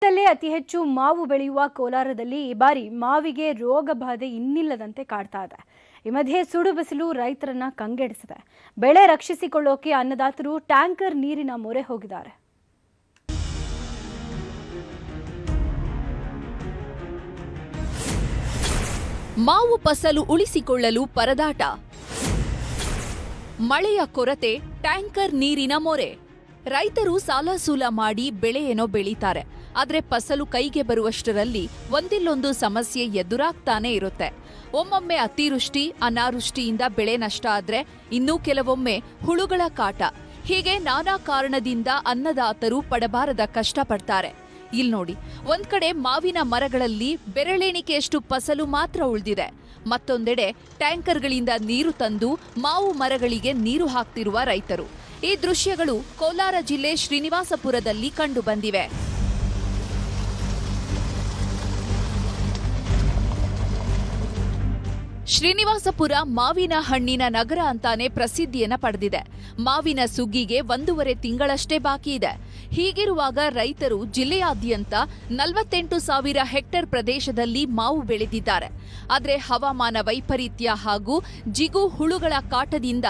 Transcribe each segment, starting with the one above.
ರಾಜ್ಯದಲ್ಲೇ ಅತಿ ಹೆಚ್ಚು ಮಾವು ಬೆಳೆಯುವ ಕೋಲಾರದಲ್ಲಿ ಈ ಬಾರಿ ಮಾವಿಗೆ ರೋಗ ಬಾಧೆ ಇನ್ನಿಲ್ಲದಂತೆ ಕಾಡ್ತಾ ಇದೆ. ಈ ಮಧ್ಯೆ ಸುಡು ಬಿಸಿಲು ರೈತರನ್ನ ಕಂಗೆಡಿಸಿದೆ. ಬೆಳೆ ರಕ್ಷಿಸಿಕೊಳ್ಳೋಕೆ ಅನ್ನದಾತರು ಟ್ಯಾಂಕರ್ ನೀರಿನ ಮೊರೆ ಹೋಗಿದ್ದಾರೆ. ಮಾವು ಫಸಲು ಉಳಿಸಿಕೊಳ್ಳಲು ಪರದಾಟ, ಮಳೆಯ ಕೊರತೆ, ಟ್ಯಾಂಕರ್ ನೀರಿನ ಮೊರೆ. ರೈತರು ಸಾಲಸೂಲ ಮಾಡಿ ಬೆಳೆಯೇನೋ ಬೆಳೀತಾರೆ. ಆದ್ರೆ ಫಸಲು ಕೈಗೆ ಬರುವಷ್ಟರಲ್ಲಿ ಒಂದಿಲ್ಲೊಂದು ಸಮಸ್ಯೆ ಎದುರಾಗ್ತಾನೆ ಇರುತ್ತೆ. ಒಮ್ಮೊಮ್ಮೆ ಅತಿವೃಷ್ಟಿ, ಅನಾವೃಷ್ಟಿಯಿಂದ ಬೆಳೆ ನಷ್ಟ ಆದ್ರೆ, ಇನ್ನೂ ಕೆಲವೊಮ್ಮೆ ಹುಳುಗಳ ಕಾಟ. ಹೀಗೆ ನಾನಾ ಕಾರಣದಿಂದ ಅನ್ನದಾತರು ಪಡಬಾರದ ಕಷ್ಟಪಡ್ತಾರೆ. ಇಲ್ಲಿ ನೋಡಿ, ಒಂದ್ ಕಡೆ ಮಾವಿನ ಮರಗಳಲ್ಲಿ ಬೆರಳೆಣಿಕೆಯಷ್ಟು ಫಸಲು ಮಾತ್ರ ಉಳಿದಿದೆ. ಮತ್ತೊಂದೆಡೆ ಟ್ಯಾಂಕರ್ಗಳಿಂದ ನೀರು ತಂದು ಮಾವು ಮರಗಳಿಗೆ ನೀರು ಹಾಕ್ತಿರುವ ರೈತರು. ಈ ದೃಶ್ಯಗಳು ಕೋಲಾರ ಜಿಲ್ಲೆ ಶ್ರೀನಿವಾಸಪುರದಲ್ಲಿ ಕಂಡುಬಂದಿವೆ. ಶ್ರೀನಿವಾಸಪುರ ಮಾವಿನ ಹಣ್ಣಿನ ನಗರ ಅಂತಾನೆ ಪ್ರಸಿದ್ಧಿಯನ್ನ ಪಡೆದಿದೆ. ಮಾವಿನ ಸುಗ್ಗಿಗೆ 1.5 ತಿಂಗಳಷ್ಟೇ ಬಾಕಿ ಇದೆ. ಹೀಗಿರುವಾಗ ರೈತರು ಜಿಲ್ಲೆಯಾದ್ಯಂತ 48,000 ಹೆಕ್ಟೇರ್ ಪ್ರದೇಶದಲ್ಲಿ ಮಾವು ಬೆಳೆದಿದ್ದಾರೆ. ಆದರೆ ಹವಾಮಾನ ವೈಪರೀತ್ಯ ಹಾಗೂ ಜಿಗು ಹುಳುಗಳ ಕಾಟದಿಂದ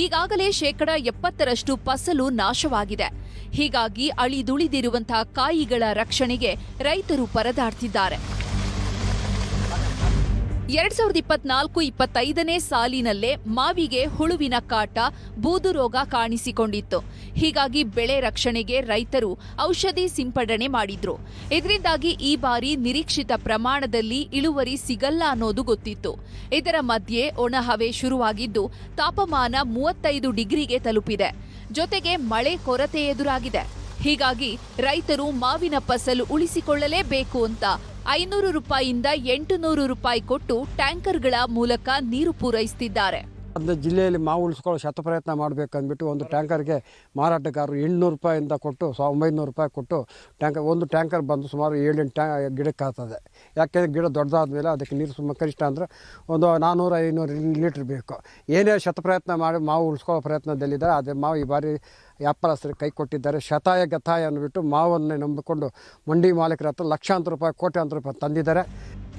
ಈಗಾಗಲೇ 70% ಫಸಲು ನಾಶವಾಗಿದೆ. ಹೀಗಾಗಿ ಅಳಿದುಳಿದಿರುವಂತಹ ಕಾಯಿಗಳ ರಕ್ಷಣೆಗೆ ರೈತರು ಪರದಾಡ್ತಿದ್ದಾರೆ. 2024-25ನೇ ಸಾಲಿನಲ್ಲೇ ಮಾವಿಗೆ ಹುಳುವಿನ ಕಾಟ, ಬೂದು ರೋಗ ಕಾಣಿಸಿಕೊಂಡಿತ್ತು. ಹೀಗಾಗಿ ಬೆಳೆ ರಕ್ಷಣೆಗೆ ರೈತರು ಔಷಧಿ ಸಿಂಪಡಣೆ ಮಾಡಿದ್ರು. ಇದರಿಂದಾಗಿ ಈ ಬಾರಿ ನಿರೀಕ್ಷಿತ ಪ್ರಮಾಣದಲ್ಲಿ ಇಳುವರಿ ಸಿಗಲ್ಲ ಅನ್ನೋದು ಗೊತ್ತಿತ್ತು. ಇದರ ಮಧ್ಯೆ ಒಣಹವೆ ಶುರುವಾಗಿದ್ದು ತಾಪಮಾನ 35 ಡಿಗ್ರಿಗೆ ತಲುಪಿದೆ. ಜೊತೆಗೆ ಮಳೆ ಕೊರತೆ ಎದುರಾಗಿದೆ. ಹೀಗಾಗಿ ರೈತರು ಮಾವಿನ ಫಸಲು ಉಳಿಸಿಕೊಳ್ಳಲೇಬೇಕು ಅಂತ 500 ರೂಪಾಯಿಯಿಂದ 800 ರೂಪಾಯಿ ಕೊಟ್ಟು ಟ್ಯಾಂಕರ್ಗಳ ಮೂಲಕ ನೀರು ಪೂರೈಸುತ್ತಿದ್ದಾರೆ. ಜಿಲ್ಲೆಯಲ್ಲಿ ಮಾವು ಉಳಿಸ್ಕೊಳ್ಳೋ ಶತಪ್ರಯತ್ನ ಮಾಡಬೇಕಂದ್ಬಿಟ್ಟು ಒಂದು ಟ್ಯಾಂಕರ್ಗೆ ಮಾರಾಟಗಾರರು 800 ರೂಪಾಯಿಂದ ಕೊಟ್ಟು 900 ರೂಪಾಯಿ ಕೊಟ್ಟು ಒಂದು ಟ್ಯಾಂಕರ್ ಬಂದು ಸುಮಾರು 7-8 ಗಿಡಕ್ಕೆ ಆಗ್ತದೆ. ಯಾಕೆಂದರೆ ಗಿಡ ದೊಡ್ಡದಾದ ಮೇಲೆ ಅದಕ್ಕೆ ನೀರು ಕನಿಷ್ಠ ಅಂದರೆ ಒಂದು 400-500 ಲೀಟ್ರ್ ಬೇಕು. ಏನೇ ಶತಪ್ರಯತ್ನ ಮಾಡಿ ಮಾವು ಉಳಿಸ್ಕೊಳ್ಳೋ ಪ್ರಯತ್ನದಲ್ಲಿದ್ದಾರೆ. ಆದರೆ ಮಾವು ಈ ಬಾರಿ ವ್ಯಾಪಾರಸ್ಥರಿಗೆ ಕೈ ಕೊಟ್ಟಿದ್ದಾರೆ. ಶತಾಯ ಗತಾಯ ಅಂದ್ಬಿಟ್ಟು ಮಾವನ್ನೇ ನಂಬಿಕೊಂಡು ಮಂಡಿ ಮಾಲೀಕರ ಹತ್ರ ಲಕ್ಷಾಂತರ ರೂಪಾಯಿ, ಕೋಟ್ಯಾಂತರ ರೂಪಾಯಿ ತಂದಿದ್ದಾರೆ.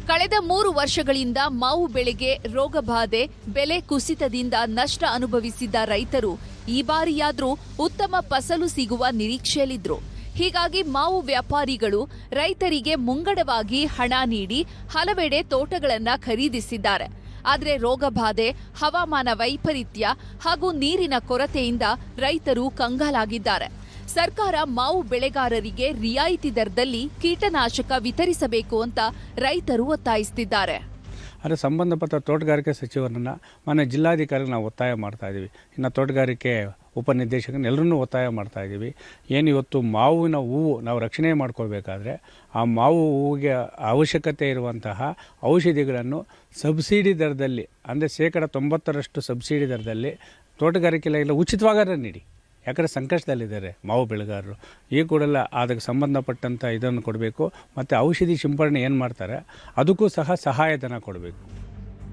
ಕಳೆದ 3 ವರ್ಷಗಳಿಂದ ಮಾವು ಬೆಳೆಗೆ ರೋಗಬಾಧೆ, ಬೆಲೆ ಕುಸಿತದಿಂದ ನಷ್ಟ ಅನುಭವಿಸಿದ್ದ ರೈತರು ಈ ಬಾರಿಯಾದ್ರೂ ಉತ್ತಮ ಫಸಲು ಸಿಗುವ ನಿರೀಕ್ಷೆಯಲ್ಲಿದ್ರು. ಹೀಗಾಗಿ ಮಾವು ವ್ಯಾಪಾರಿಗಳು ರೈತರಿಗೆ ಮುಂಗಡವಾಗಿ ಹಣ ನೀಡಿ ಹಲವೆಡೆ ತೋಟಗಳನ್ನ ಖರೀದಿಸಿದ್ದಾರೆ. ಆದರೆ ರೋಗಬಾಧೆ, ಹವಾಮಾನ ವೈಪರೀತ್ಯ ಹಾಗೂ ನೀರಿನ ಕೊರತೆಯಿಂದ ರೈತರು ಕಂಗಾಲಾಗಿದ್ದಾರೆ. ಸರ್ಕಾರ ಮಾವು ಬೆಳೆಗಾರರಿಗೆ ರಿಯಾಯಿತಿ ದರದಲ್ಲಿ ಕೀಟನಾಶಕ ವಿತರಿಸಬೇಕು ಅಂತ ರೈತರು ಒತ್ತಾಯಿಸುತ್ತಿದ್ದಾರೆ. ಆದರೆ ಸಂಬಂಧಪಟ್ಟ ತೋಟಗಾರಿಕೆ ಸಚಿವರನ್ನು ಮಾನ್ಯ ಜಿಲ್ಲಾಧಿಕಾರಿಗೆ ನಾವು ಒತ್ತಾಯ ಮಾಡ್ತಾ ಇದ್ದೀವಿ. ಇನ್ನು ತೋಟಗಾರಿಕೆ ಉಪನಿರ್ದೇಶಕರನ್ನ ಎಲ್ಲರನ್ನೂ ಒತ್ತಾಯ ಮಾಡ್ತಾ ಇದ್ದೀವಿ. ಏನು ಇವತ್ತು ಮಾವಿನ ಹೂವು ನಾವು ರಕ್ಷಣೆ ಮಾಡ್ಕೊಳ್ಬೇಕಾದ್ರೆ ಆ ಮಾವು ಹೂವಿಗೆ ಅವಶ್ಯಕತೆ ಇರುವಂತಹ ಔಷಧಿಗಳನ್ನು ಸಬ್ಸಿಡಿ ದರದಲ್ಲಿ, ಅಂದರೆ 90% ಸಬ್ಸಿಡಿ ದರದಲ್ಲಿ ತೋಟಗಾರಿಕೆಲ್ಲ ಉಚಿತವಾಗಾರ ನೀಡಿ. ಯಾಕಂದರೆ ಸಂಕಷ್ಟದಲ್ಲಿದ್ದಾರೆ ಮಾವು ಬೆಳೆಗಾರರು. ಈ ಕೂಡಲ ಅದಕ್ಕೆ ಸಂಬಂಧಪಟ್ಟಂಥ ಇದನ್ನು ಕೊಡಬೇಕು. ಮತ್ತು ಔಷಧಿ ಸಿಂಪಡಣೆ ಏನು ಮಾಡ್ತಾರೆ ಅದಕ್ಕೂ ಸಹ ಸಹಾಯಧನ ಕೊಡಬೇಕು.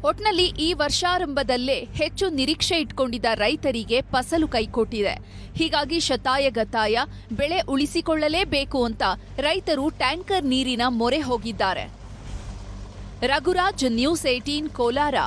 ಒಟ್ನಲ್ಲಿ ಈ ವರ್ಷಾರಂಭದಲ್ಲೇ ಹೆಚ್ಚು ನಿರೀಕ್ಷೆ ಇಟ್ಕೊಂಡಿದ್ದ ರೈತರಿಗೆ ಫಸಲು ಕೈಕೊಟ್ಟಿದೆ. ಹೀಗಾಗಿ ಶತಾಯಗತಾಯ ಬೆಳೆ ಉಳಿಸಿಕೊಳ್ಳಲೇಬೇಕು ಅಂತ ರೈತರು ಟ್ಯಾಂಕರ್ ನೀರಿನ ಮೊರೆ ಹೋಗಿದ್ದಾರೆ. ರಘುರಾಜ್, ನ್ಯೂಸ್ 18 ಕೋಲಾರ.